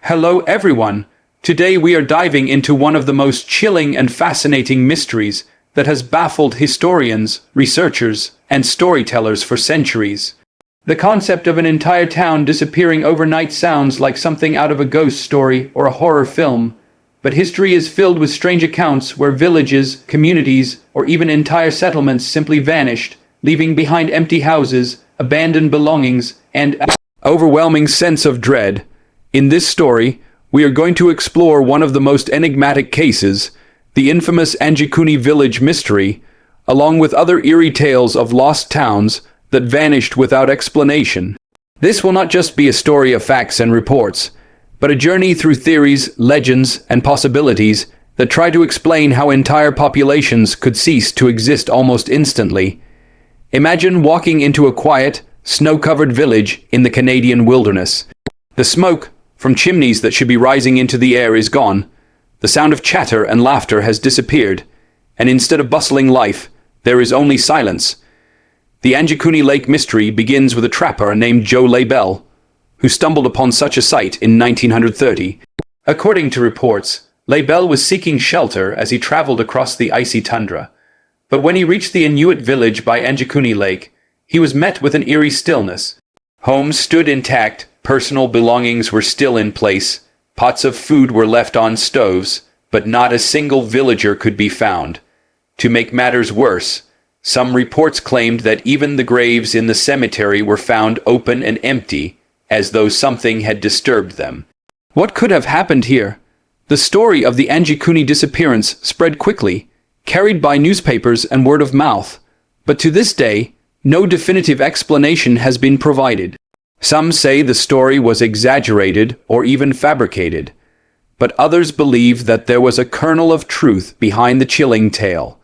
Hello everyone! Today we are diving into one of the most chilling and fascinating mysteries that has baffled historians, researchers, and storytellers for centuries. The concept of an entire town disappearing overnight sounds like something out of a ghost story or a horror film, but history is filled with strange accounts where villages, communities, or even entire settlements simply vanished, leaving behind empty houses, abandoned belongings, and an overwhelming sense of dread. In this story, we are going to explore one of the most enigmatic cases, the infamous Anjikuni village mystery, along with other eerie tales of lost towns that vanished without explanation. This will not just be a story of facts and reports, but a journey through theories, legends, and possibilities that try to explain how entire populations could cease to exist almost instantly. Imagine walking into a quiet, snow-covered village in the Canadian wilderness. The smoke from chimneys that should be rising into the air is gone. The sound of chatter and laughter has disappeared, and instead of bustling life, there is only silence. The Anjikuni Lake mystery begins with a trapper named Joe Labelle, who stumbled upon such a site in 1930. According to reports, Labelle was seeking shelter as he traveled across the icy tundra. But when he reached the Inuit village by Anjikuni Lake, he was met with an eerie stillness. Homes stood intact, personal belongings were still in place, pots of food were left on stoves, but not a single villager could be found. To make matters worse, some reports claimed that even the graves in the cemetery were found open and empty, as though something had disturbed them. What could have happened here? The story of the Anjikuni disappearance spread quickly, carried by newspapers and word of mouth, but to this day, no definitive explanation has been provided. Some say the story was exaggerated or even fabricated, but others believe that there was a kernel of truth behind the chilling tale.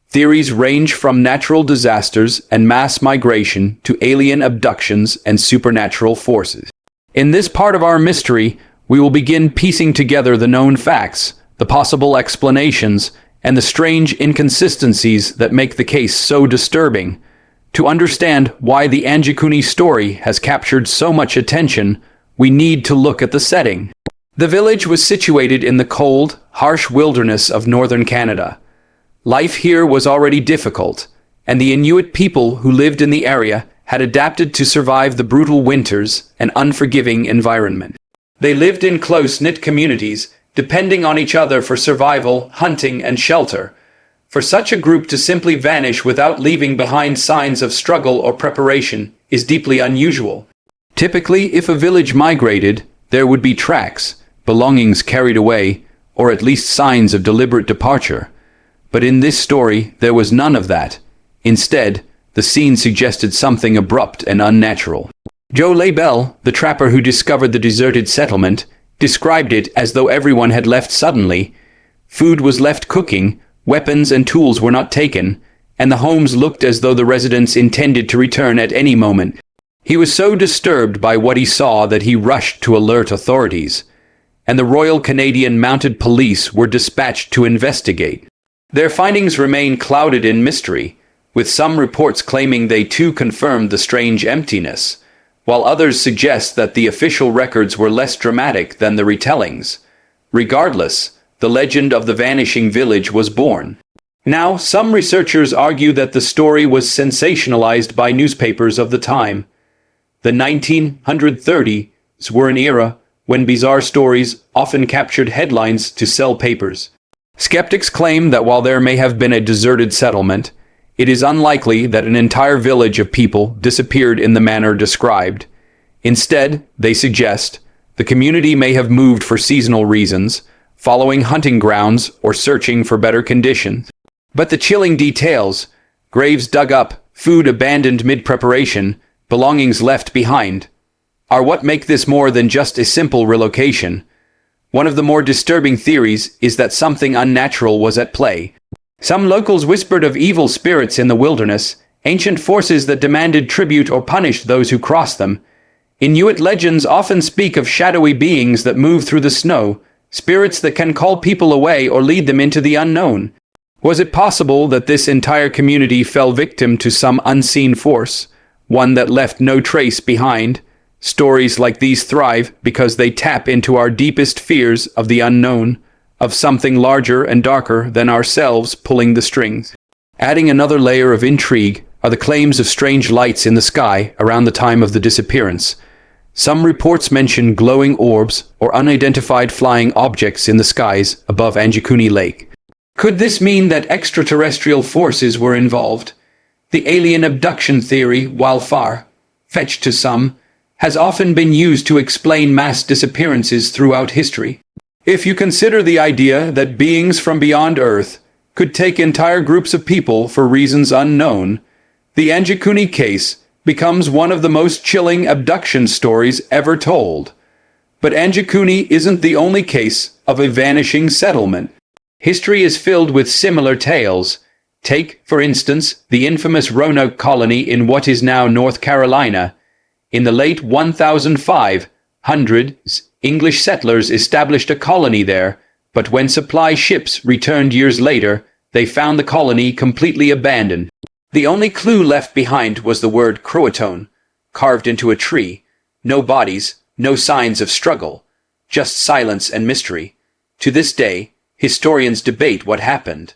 Theories range from natural disasters and mass migration to alien abductions and supernatural forces. In this part of our mystery, we will begin piecing together the known facts, the possible explanations, and the strange inconsistencies that make the case so disturbing. To understand why the Anjikuni story has captured so much attention, we need to look at the setting. The village was situated in the cold, harsh wilderness of northern Canada. Life here was already difficult, and the Inuit people who lived in the area had adapted to survive the brutal winters and unforgiving environment. They lived in close-knit communities, depending on each other for survival, hunting, and shelter. For such a group to simply vanish without leaving behind signs of struggle or preparation is deeply unusual. Typically, if a village migrated, there would be tracks, belongings carried away, or at least signs of deliberate departure. But in this story, there was none of that. Instead, the scene suggested something abrupt and unnatural. Joe Labelle, the trapper who discovered the deserted settlement, described it as though everyone had left suddenly. Food was left cooking, weapons and tools were not taken, and the homes looked as though the residents intended to return at any moment. He was so disturbed by what he saw that he rushed to alert authorities, and the Royal Canadian Mounted Police were dispatched to investigate. Their findings remain clouded in mystery, with some reports claiming they too confirmed the strange emptiness, while others suggest that the official records were less dramatic than the retellings. Regardless, the legend of the vanishing village was born. Now, some researchers argue that the story was sensationalized by newspapers of the time. The 1930s were an era when bizarre stories often captured headlines to sell papers. Skeptics claim that while there may have been a deserted settlement, it is unlikely that an entire village of people disappeared in the manner described. Instead, they suggest, the community may have moved for seasonal reasons, following hunting grounds or searching for better conditions. But the chilling details, graves dug up, food abandoned mid-preparation, belongings left behind, are what make this more than just a simple relocation. One of the more disturbing theories is that something unnatural was at play. Some locals whispered of evil spirits in the wilderness, ancient forces that demanded tribute or punished those who crossed them. Inuit legends often speak of shadowy beings that move through the snow, spirits that can call people away or lead them into the unknown. Was it possible that this entire community fell victim to some unseen force, one that left no trace behind, Stories like these thrive because they tap into our deepest fears of the unknown, of something larger and darker than ourselves pulling the strings. Adding another layer of intrigue are the claims of strange lights in the sky around the time of the disappearance. Some reports mention glowing orbs or unidentified flying objects in the skies above Anjikuni Lake. Could this mean that extraterrestrial forces were involved? The alien abduction theory, while far-fetched to some, has often been used to explain mass disappearances throughout history. If you consider the idea that beings from beyond Earth could take entire groups of people for reasons unknown, the Anjikuni case becomes one of the most chilling abduction stories ever told. But Anjikuni isn't the only case of a vanishing settlement. History is filled with similar tales. Take, for instance, the infamous Roanoke Colony in what is now North Carolina. In the late 1500s, English settlers established a colony there, but when supply ships returned years later, they found the colony completely abandoned. The only clue left behind was the word Croatoan, carved into a tree. No bodies, no signs of struggle, just silence and mystery. To this day, historians debate what happened.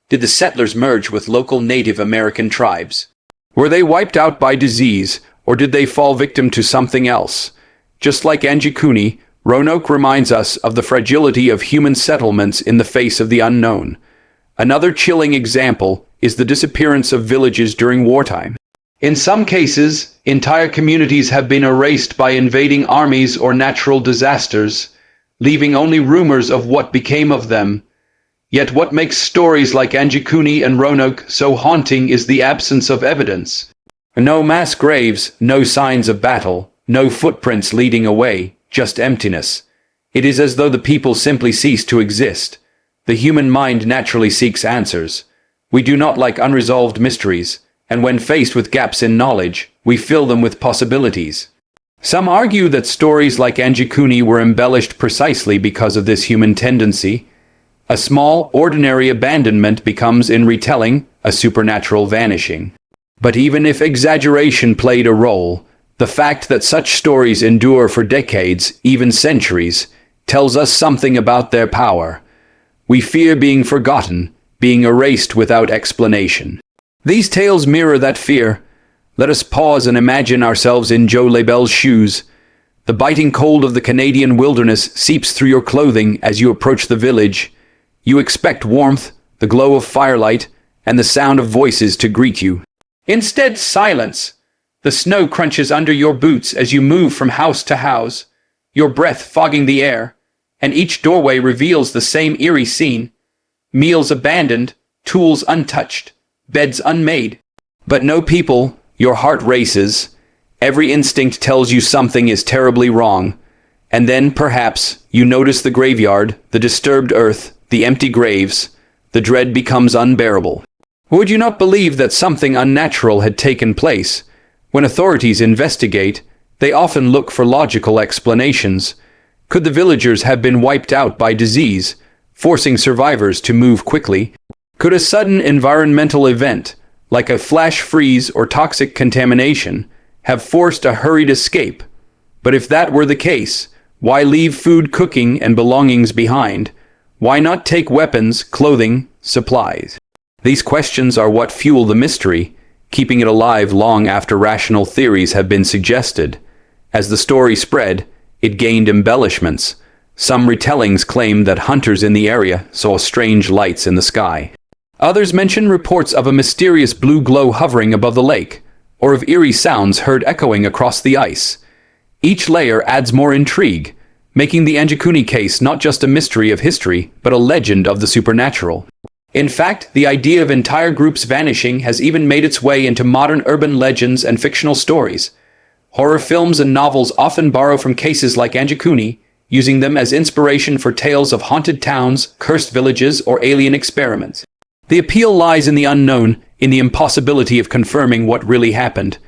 Did the settlers merge with local Native American tribes? Were they wiped out by disease, or did they fall victim to something else? Just like Anjikuni, Roanoke reminds us of the fragility of human settlements in the face of the unknown. Another chilling example is the disappearance of villages during wartime. In some cases, entire communities have been erased by invading armies or natural disasters, leaving only rumors of what became of them. Yet what makes stories like Anjikuni and Roanoke so haunting is the absence of evidence. No mass graves, no signs of battle, no footprints leading away, just emptiness. It is as though the people simply ceased to exist. The human mind naturally seeks answers. We do not like unresolved mysteries, and when faced with gaps in knowledge, we fill them with possibilities. Some argue that stories like Anjikuni were embellished precisely because of this human tendency. A small, ordinary abandonment becomes, in retelling, a supernatural vanishing. But even if exaggeration played a role, the fact that such stories endure for decades, even centuries, tells us something about their power. We fear being forgotten, being erased without explanation. These tales mirror that fear. Let us pause and imagine ourselves in Joe Labelle's shoes. The biting cold of the Canadian wilderness seeps through your clothing as you approach the village. You expect warmth, the glow of firelight, and the sound of voices to greet you. Instead, silence. The snow crunches under your boots as you move from house to house, your breath fogging the air, and each doorway reveals the same eerie scene. Meals abandoned, tools untouched, beds unmade. But no people. Your heart races. Every instinct tells you something is terribly wrong. And then, perhaps, you notice the graveyard, the disturbed earth, the empty graves. The dread becomes unbearable. Would you not believe that something unnatural had taken place? When authorities investigate, they often look for logical explanations. Could the villagers have been wiped out by disease, forcing survivors to move quickly? Could a sudden environmental event, like a flash freeze or toxic contamination, have forced a hurried escape? But if that were the case, why leave food cooking and belongings behind? Why not take weapons, clothing, supplies? These questions are what fuel the mystery, keeping it alive long after rational theories have been suggested. As the story spread, it gained embellishments. Some retellings claimed that hunters in the area saw strange lights in the sky. Others mention reports of a mysterious blue glow hovering above the lake, or of eerie sounds heard echoing across the ice. Each layer adds more intrigue, making the Anjikuni case not just a mystery of history, but a legend of the supernatural. In fact, the idea of entire groups vanishing has even made its way into modern urban legends and fictional stories. Horror films and novels often borrow from cases like Anjikuni, using them as inspiration for tales of haunted towns, cursed villages, or alien experiments. The appeal lies in the unknown, in the impossibility of confirming what really happened.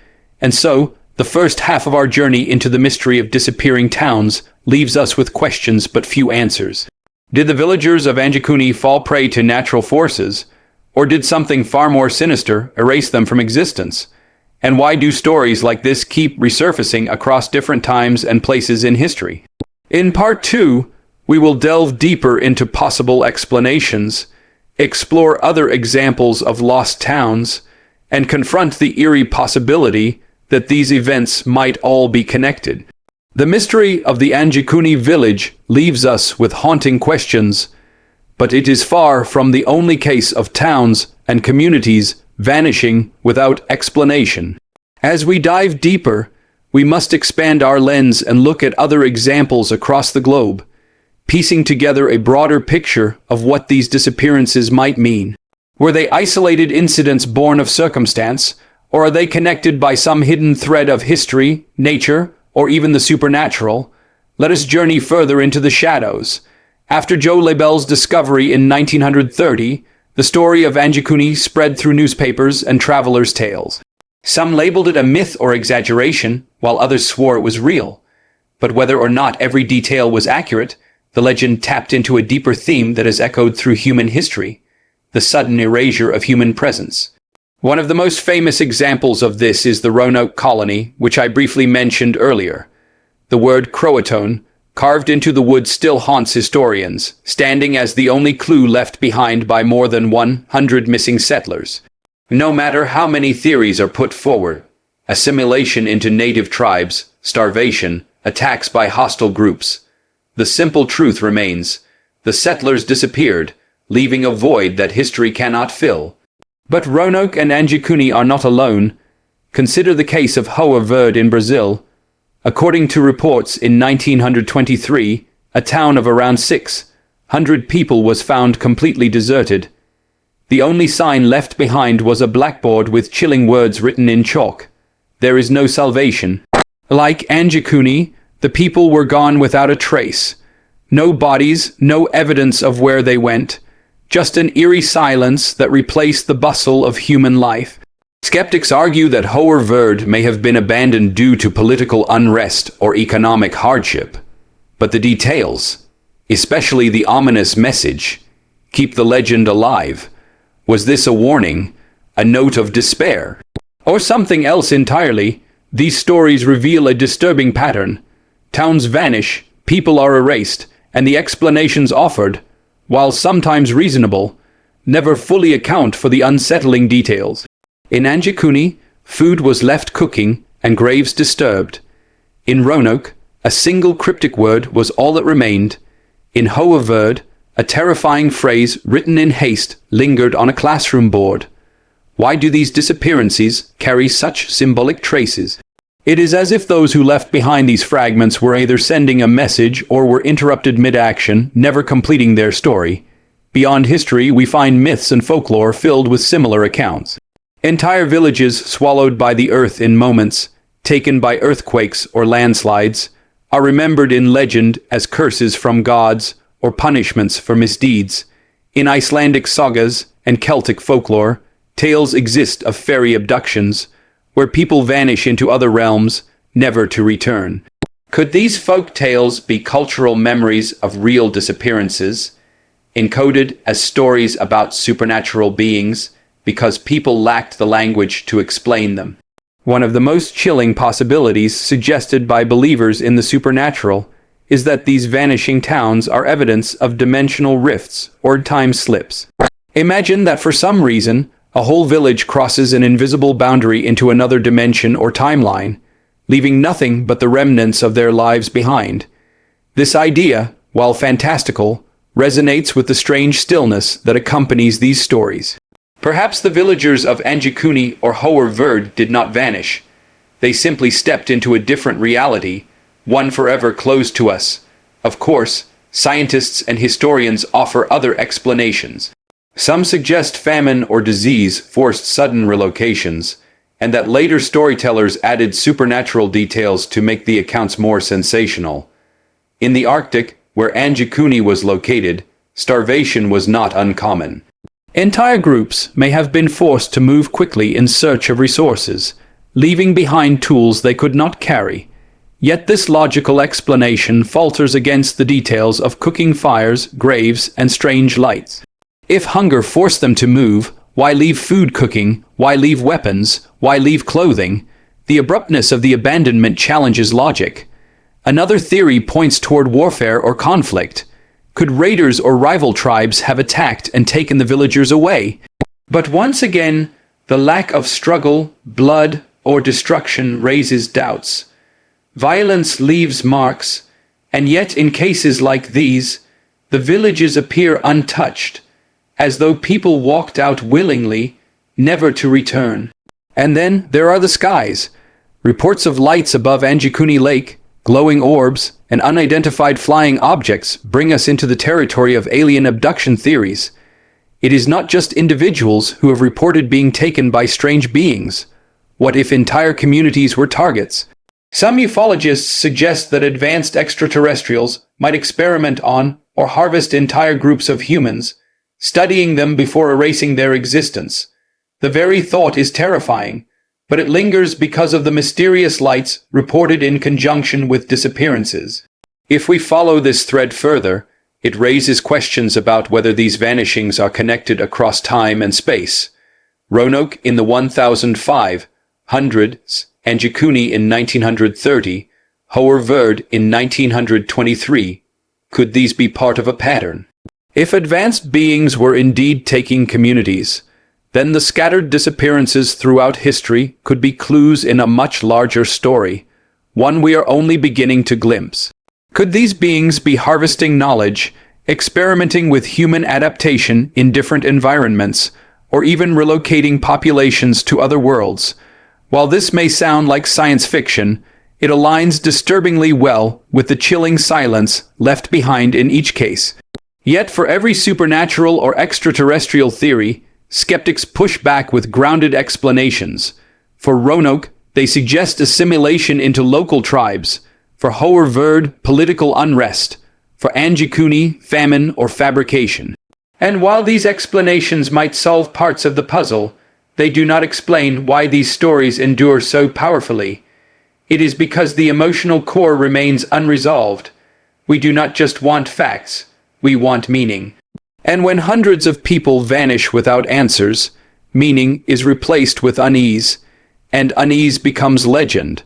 And so, the first half of our journey into the mystery of disappearing towns leaves us with questions but few answers. Did the villagers of Anjikuni fall prey to natural forces, or did something far more sinister erase them from existence? And why do stories like this keep resurfacing across different times and places in history? In part 2, we will delve deeper into possible explanations, explore other examples of lost towns, and confront the eerie possibility that these events might all be connected. The mystery of the Anjikuni village leaves us with haunting questions, but it is far from the only case of towns and communities vanishing without explanation. As we dive deeper, we must expand our lens and look at other examples across the globe, piecing together a broader picture of what these disappearances might mean. Were they isolated incidents born of circumstance, or are they connected by some hidden thread of history, nature, or even the supernatural? Let us journey further into the shadows. After Joe Lebel's discovery in 1930, the story of Anjikuni spread through newspapers and travelers' tales. Some labeled it a myth or exaggeration, while others swore it was real. But whether or not every detail was accurate, the legend tapped into a deeper theme that has echoed through human history: the sudden erasure of human presence. One of the most famous examples of this is the Roanoke Colony, which I briefly mentioned earlier. The word Croatoan, carved into the wood, still haunts historians, standing as the only clue left behind by more than 100 missing settlers. No matter how many theories are put forward, assimilation into native tribes, starvation, attacks by hostile groups, the simple truth remains: the settlers disappeared, leaving a void that history cannot fill. But Roanoke and Anjikuni are not alone. Consider the case of Hoer Verde in Brazil. According to reports, in 1923, a town of around 600 people was found completely deserted. The only sign left behind was a blackboard with chilling words written in chalk: "There is no salvation." Like Anjikuni, the people were gone without a trace. No bodies, no evidence of where they went. Just an eerie silence that replaced the bustle of human life. Skeptics argue that Hoer Verde may have been abandoned due to political unrest or economic hardship. But the details, especially the ominous message, keep the legend alive. Was this a warning, a note of despair, or something else entirely? These stories reveal a disturbing pattern. Towns vanish, people are erased, and the explanations offered, while sometimes reasonable, never fully account for the unsettling details. In Anjikuni, food was left cooking and graves disturbed. In Roanoke, a single cryptic word was all that remained. In Hoer Verde, a terrifying phrase written in haste lingered on a classroom board. Why do these disappearances carry such symbolic traces? It is as if those who left behind these fragments were either sending a message or were interrupted mid-action, never completing their story. Beyond history, we find myths and folklore filled with similar accounts. Entire villages swallowed by the earth in moments, taken by earthquakes or landslides, are remembered in legend as curses from gods or punishments for misdeeds. In Icelandic sagas and Celtic folklore, tales exist of fairy abductions, where people vanish into other realms, never to return. Could these folk tales be cultural memories of real disappearances, encoded as stories about supernatural beings because people lacked the language to explain them? One of the most chilling possibilities suggested by believers in the supernatural is that these vanishing towns are evidence of dimensional rifts or time slips. Imagine that for some reason, a whole village crosses an invisible boundary into another dimension or timeline, leaving nothing but the remnants of their lives behind. This idea, while fantastical, resonates with the strange stillness that accompanies these stories. Perhaps the villagers of Anjikuni or Hoer Verde did not vanish. They simply stepped into a different reality, one forever closed to us. Of course, scientists and historians offer other explanations. Some suggest famine or disease forced sudden relocations, and that later storytellers added supernatural details to make the accounts more sensational. In the Arctic, where Anjikuni was located, starvation was not uncommon. Entire groups may have been forced to move quickly in search of resources, leaving behind tools they could not carry. Yet this logical explanation falters against the details of cooking fires, graves, and strange lights. If hunger forced them to move, Why leave food cooking? Why leave weapons? Why leave clothing? The abruptness of the abandonment challenges logic. Another theory points toward warfare or conflict. Could raiders or rival tribes have attacked and taken the villagers away? But once again, the lack of struggle, blood, or destruction raises doubts. Violence leaves marks, and yet in cases like these, the villages appear untouched, as though people walked out willingly, never to return. And then there are the skies. Reports of lights above Anjikuni Lake, glowing orbs, and unidentified flying objects bring us into the territory of alien abduction theories. It is not just individuals who have reported being taken by strange beings. What if entire communities were targets? Some ufologists suggest that advanced extraterrestrials might experiment on or harvest entire groups of humans, studying them before erasing their existence. The very thought is terrifying, but it lingers because of the mysterious lights reported in conjunction with disappearances. If we follow this thread further, it raises questions about whether these vanishings are connected across time and space. Roanoke in the 1500s, Anjikuni in 1930, Hoer Verde in 1923. Could these be part of a pattern? If advanced beings were indeed taking communities, then the scattered disappearances throughout history could be clues in a much larger story, one we are only beginning to glimpse. Could these beings be harvesting knowledge, experimenting with human adaptation in different environments, or even relocating populations to other worlds? While this may sound like science fiction, it aligns disturbingly well with the chilling silence left behind in each case. Yet for every supernatural or extraterrestrial theory, skeptics push back with grounded explanations. For Roanoke, they suggest assimilation into local tribes. For Hoer Verde, political unrest. For Anjikuni, famine or fabrication. And while these explanations might solve parts of the puzzle, they do not explain why these stories endure so powerfully. It is because the emotional core remains unresolved. We do not just want facts, we want meaning. And when hundreds of people vanish without answers, meaning is replaced with unease, and unease becomes legend.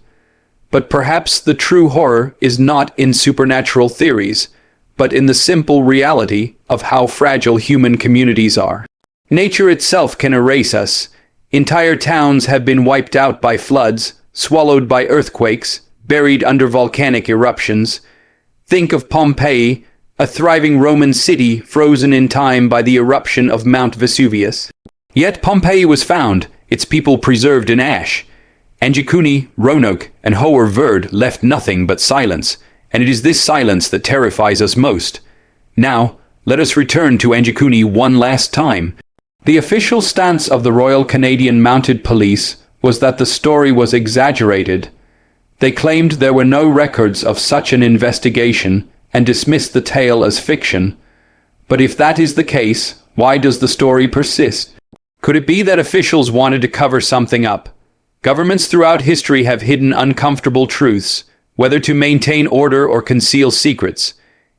But perhaps the true horror is not in supernatural theories, but in the simple reality of how fragile human communities are. Nature itself can erase us. Entire towns have been wiped out by floods, swallowed by earthquakes, buried under volcanic eruptions. Think of Pompeii, a thriving Roman city frozen in time by the eruption of Mount Vesuvius. Yet Pompeii was found, its people preserved in ash. Anjikuni, Roanoke, and Hoer Verde left nothing but silence, and it is this silence that terrifies us most. Now, let us return to Anjikuni one last time. The official stance of the Royal Canadian Mounted Police was that the story was exaggerated. They claimed there were no records of such an investigation and dismissed the tale as fiction. But if that is the case, why does the story persist? Could it be that officials wanted to cover something up? Governments throughout history have hidden uncomfortable truths, whether to maintain order or conceal secrets.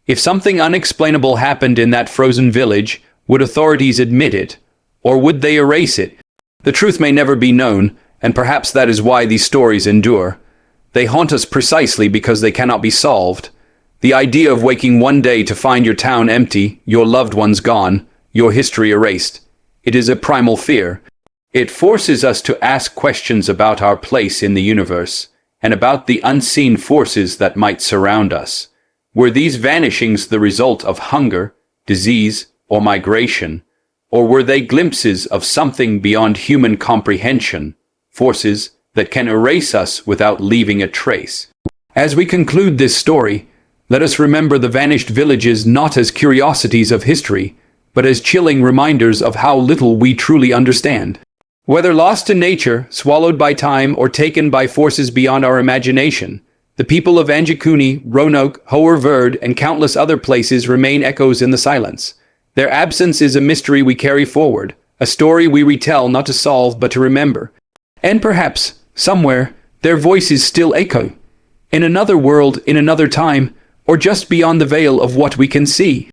If something unexplainable happened in that frozen village, would authorities admit it? Or would they erase it? The truth may never be known, and perhaps that is why these stories endure. They haunt us precisely because they cannot be solved. The idea of waking one day to find your town empty, your loved ones gone, your history erased. It is a primal fear. It forces us to ask questions about our place in the universe, and about the unseen forces that might surround us. Were these vanishings the result of hunger, disease, or migration? Or were they glimpses of something beyond human comprehension, forces that can erase us without leaving a trace? As we conclude this story, let us remember the vanished villages not as curiosities of history, but as chilling reminders of how little we truly understand. Whether lost to nature, swallowed by time, or taken by forces beyond our imagination, the people of Anjikuni, Roanoke, Hoer Verde, and countless other places remain echoes in the silence. Their absence is a mystery we carry forward, a story we retell not to solve but to remember. And perhaps, somewhere, their voices still echo. In another world, in another time, or just beyond the veil of what we can see.